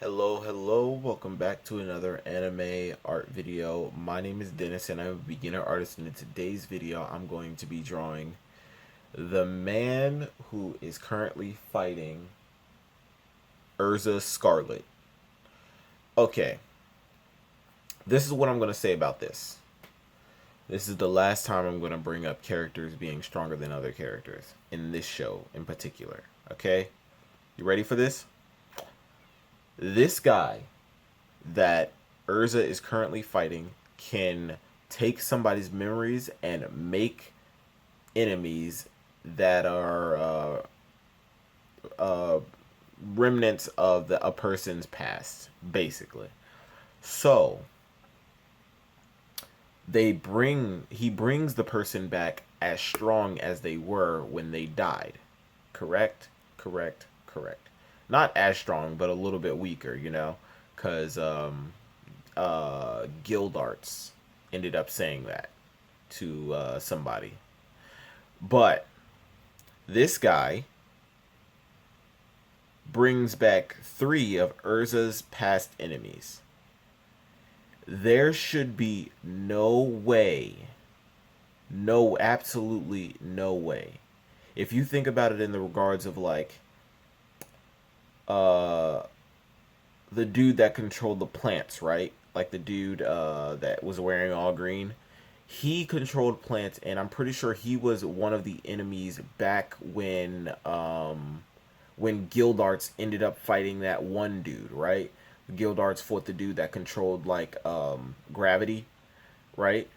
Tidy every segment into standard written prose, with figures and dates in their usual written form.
Hello, welcome back to another anime art video. My name is Dennis and I'm a beginner artist, and in today's video I'm going to be drawing the man who is currently fighting Urza Scarlet. Okay, this is what I'm going to say about this. This is the last time I'm going to bring up characters being stronger than other characters in this show in particular. Okay, you ready for this? This guy that Urza is currently fighting can take somebody's memories and make enemies that are remnants of a person's past, basically. So he brings the person back as strong as they were when they died. Correct? Correct. Not as strong, but a little bit weaker, because Gildarts ended up saying that to somebody. But this guy brings back 3 of Urza's past enemies. There should be no way, absolutely no way. If you think about it in the regards of like the dude that controlled the plants, right? Like the dude that was wearing all green. He controlled plants, and I'm pretty sure he was one of the enemies back when Gildarts ended up fighting that one dude, right? Gildarts fought the dude that controlled like gravity, right?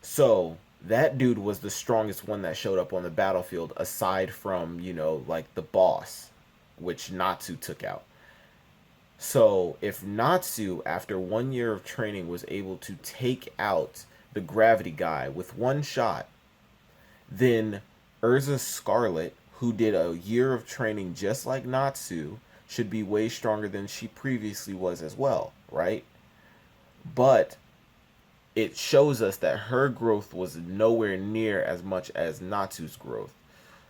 So that dude was the strongest one that showed up on the battlefield, aside from, like the boss, which Natsu took out. So if Natsu, after 1 year of training, was able to take out the gravity guy with one shot, then Urza Scarlet, who did a year of training just like Natsu, should be way stronger than she previously was as well, right? But it shows us that her growth was nowhere near as much as Natsu's growth.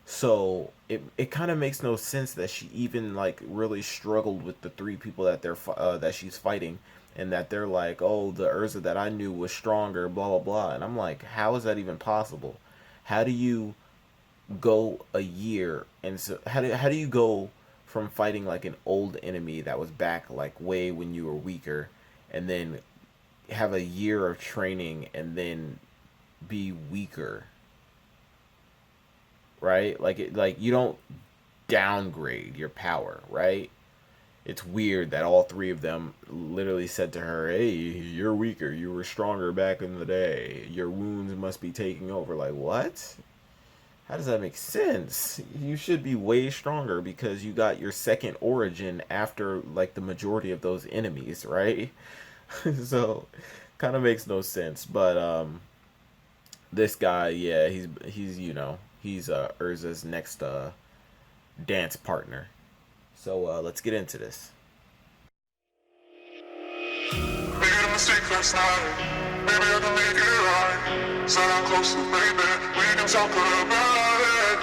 So it kind of makes no sense that she even like really struggled with the 3 people that that she's fighting, and that they're like, oh, the Urza that I knew was stronger, blah blah blah. And I'm like, how is that even possible? How do you go a year, and so how do you go from fighting like an old enemy that was back like way when you were weaker, and then have a year of training and then be weaker? Right? Like you don't downgrade your power, right? It's weird that all 3 of them literally said to her, "Hey, you're weaker. You were stronger back in the day. Your wounds must be taking over." Like, what? How does that make sense? You should be way stronger because you got your second origin after like the majority of those enemies, right? So, kind of makes no sense. But this guy, yeah, he's he's Urza's next dance partner. So let's get into this. Made a mistake last night. Maybe I can make it right. Sit down closer, baby. We can talk about it.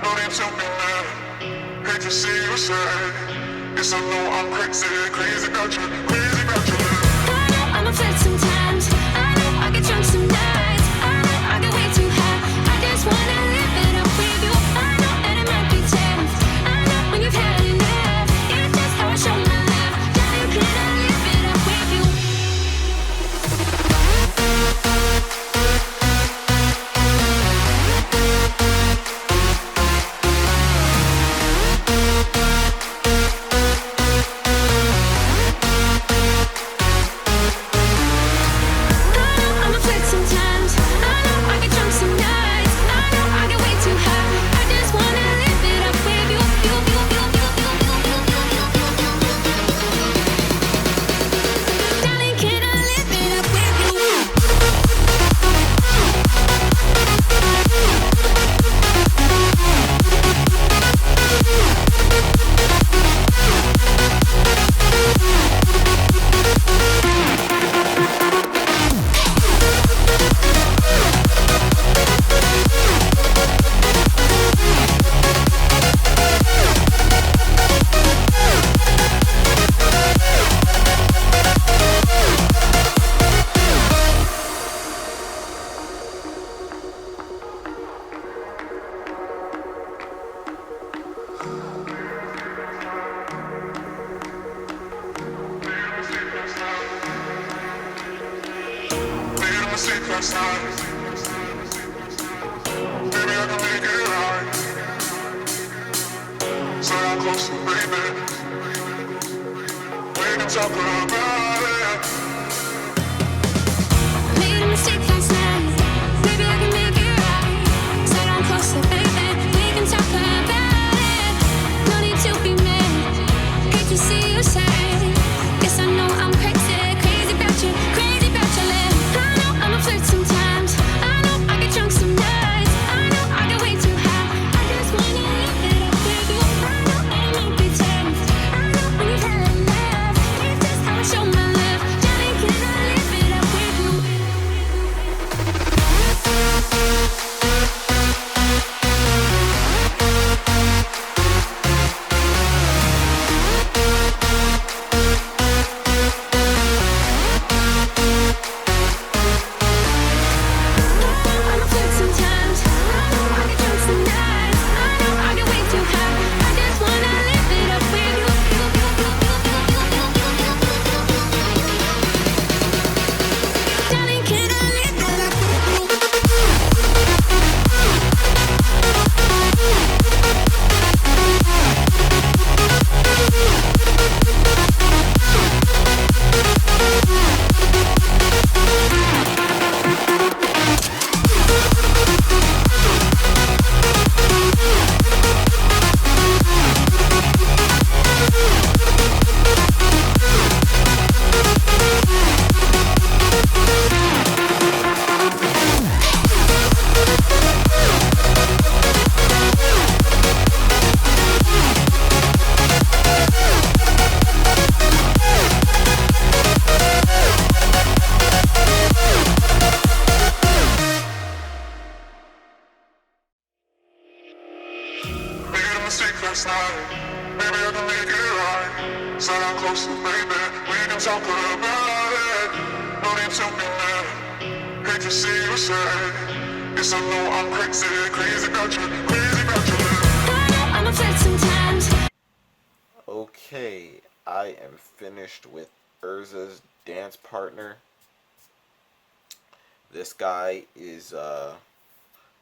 No need to be mad. Hate to see you sad. Yes, I know I'm crazy about you, crazy about you. I know I'm upset sometimes. I know I get drunk some nights. I know I get way too high. I just wanna live it up with you. I know that it might be tense. I know when you've had enough. It's just how I show my love. Now you cannot live it up with you. I know I'm upset sometimes. mistake last night. Maybe I can make it right. So I'm close to baby. We can talk about it. Made a mistake last night. Maybe I can make it right. Said I'm closer, baby. We can talk about it. No need to be mad. Hate to see you sad. Guess I know I'm crazy, crazy about you, crazy about your lips. I know I'm a flirt sometimes. I know I get drunk some nights. I know I get way too high. I just wanna live it up with you. I know that it might be tense. I know when you've had enough. It's just how I show my love. Darling, can I live it up with you? I'm a flirt sometimes. I know I get drunk some nights. I know I get way too high. I just wanna live it up with you. Darling, can I live it up with Made a mistake last night. Maybe I can make it right. Said I'm close to baby. We can talk about it. No need to be mad. Hate to see you sad. Yes, I know I'm crazy, crazy about you, crazy about your love. I know I'm a flirt sometimes. Okay, I am finished with Urza's dance partner. This guy is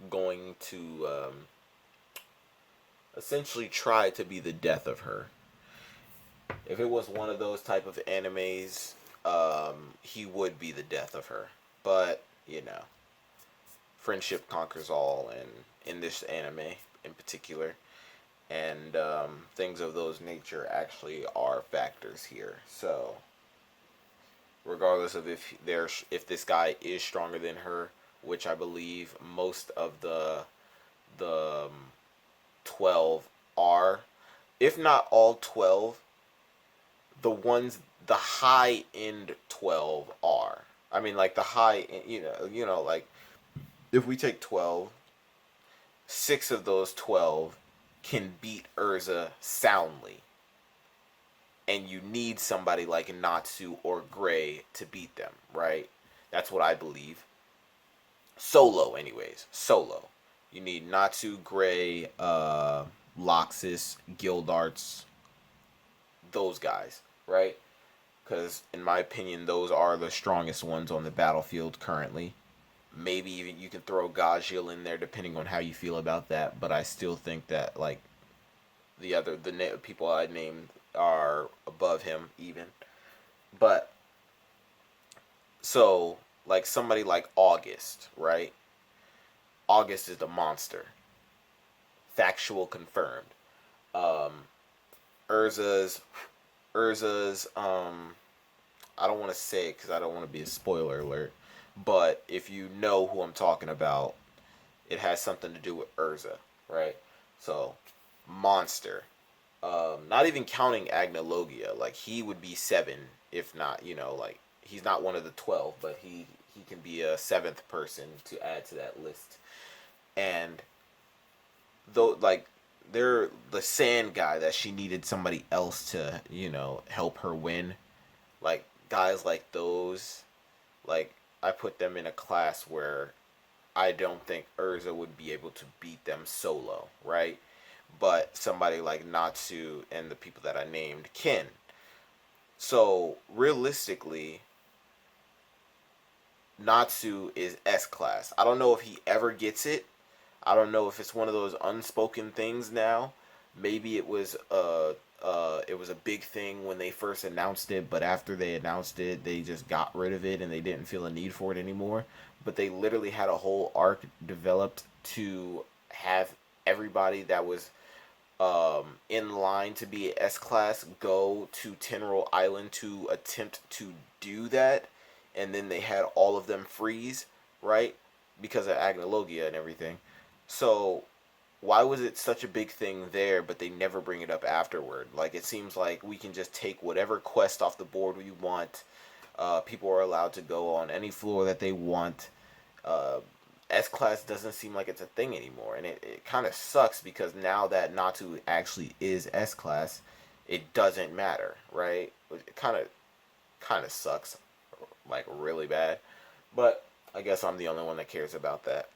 going to essentially try to be the death of her. If it was one of those type of animes, he would be the death of her. But, you know, friendship conquers all, and in this anime in particular. And things of those nature actually are factors here. So, regardless of if this guy is stronger than her, which I believe most of the 12 are, if not all 12, the high end 12 are. I mean, like the high, like if we take 12, 6 of those 12 can beat Urza soundly. And you need somebody like Natsu or Gray to beat them, right? That's what I believe. Solo, anyways. Solo. You need Natsu, Gray, Loxus, Guildarts, those guys, right? Because, in my opinion, those are the strongest ones on the battlefield currently. Maybe even you can throw Gajil in there, depending on how you feel about that. But I still think that, like, the people I named are above him, even. But, so, like, somebody like August, right? August is the monster. Factual confirmed. Urza's I don't want to say it because I don't want to be a spoiler alert, but if you know who I'm talking about, it has something to do with Urza, right? So, monster. Not even counting Agnologia, like he would be 7, if not, like he's not one of the 12, but he can be a 7th person to add to that list. And though, like, they're the sand guy that she needed somebody else to, help her win. Like, guys like those, like, I put them in a class where I don't think Urza would be able to beat them solo, right? But somebody like Natsu and the people that I named can. So, realistically, Natsu is S class. I don't know if he ever gets it. I don't know if it's one of those unspoken things now. Maybe it was a big thing when they first announced it, but after they announced it, they just got rid of it and they didn't feel a need for it anymore. But they literally had a whole arc developed to have everybody that was in line to be S class go to Tenro Island to attempt to do that, and then they had all of them freeze, right? Because of Agnologia and everything. So why was it such a big thing there, but they never bring it up afterward? Like, it seems like we can just take whatever quest off the board we want. People are allowed to go on any floor that they want. S class doesn't seem like it's a thing anymore, and it kind of sucks because now that Natsu actually is S class, it doesn't matter, right? It kind of sucks, like really bad. But I guess I'm the only one that cares about that.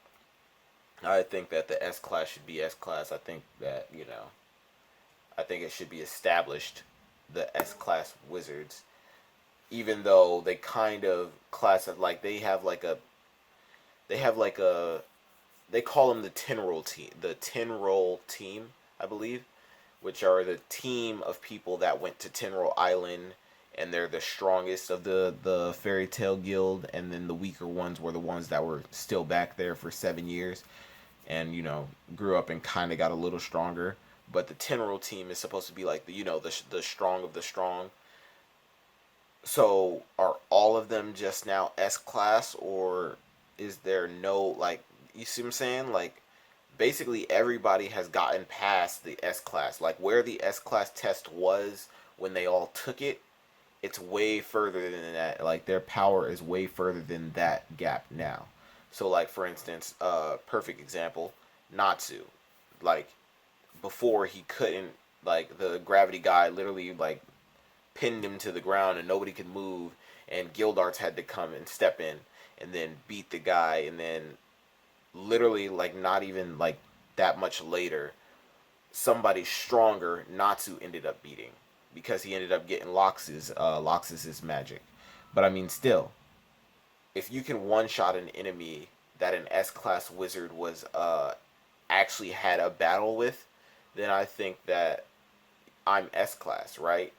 I think that the S class should be S class. I think that, I think it should be established, the S class wizards, even though they kind of class it like they have like a they call them the Tenroll team, I believe, which are the team of people that went to Tenroll Island, and they're the strongest of the Fairy Tail Guild, and then the weaker ones were the ones that were still back there for 7 years, and grew up and kind of got a little stronger. But the Tenroll team is supposed to be like the strong of the strong. So are all of them just now S class, or is there no, like, you see what I'm saying? Like, basically everybody has gotten past the S class. Like, where the S class test was when they all took it, it's way further than that. Like, their power is way further than that gap now. So, like, for instance, perfect example, Natsu. Like, before he couldn't, like, the gravity guy literally, like, pinned him to the ground and nobody could move, and Gildarts had to come and step in and then beat the guy, and then literally, like, not even like that much later, somebody stronger Natsu ended up beating because he ended up getting Loxus's magic. But I mean, still, if you can one shot an enemy that an S class wizard was actually had a battle with, then I think that I'm S class, right?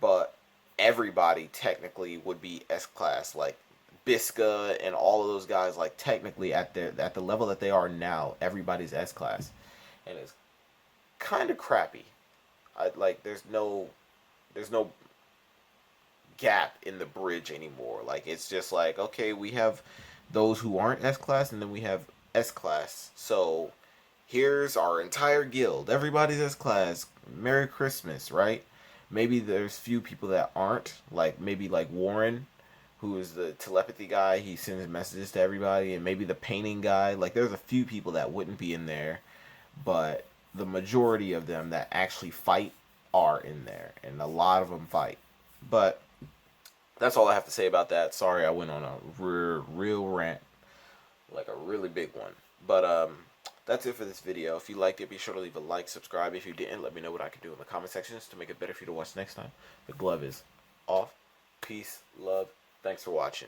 But everybody technically would be S class. Like, Bisca and all of those guys, like, technically at the level that they are now, everybody's S class, and it's kind of crappy. There's no gap in the bridge anymore. Like, it's just like, okay, we have those who aren't S class, and then we have S class. So here's our entire guild. Everybody's S class. Merry Christmas, right? Maybe there's few people that aren't, like maybe like Warren, who is the telepathy guy. He sends messages to everybody, and maybe the painting guy. Like, there's a few people that wouldn't be in there, but the majority of them that actually fight are in there, and a lot of them fight. But that's all I have to say about that. Sorry, I went on a real rant, like a really big one. But that's it for this video. If you liked it, be sure to leave a like, subscribe. If you didn't, let me know what I can do in the comment sections to make it better for you to watch next time. The glove is off. Peace, love. Thanks for watching.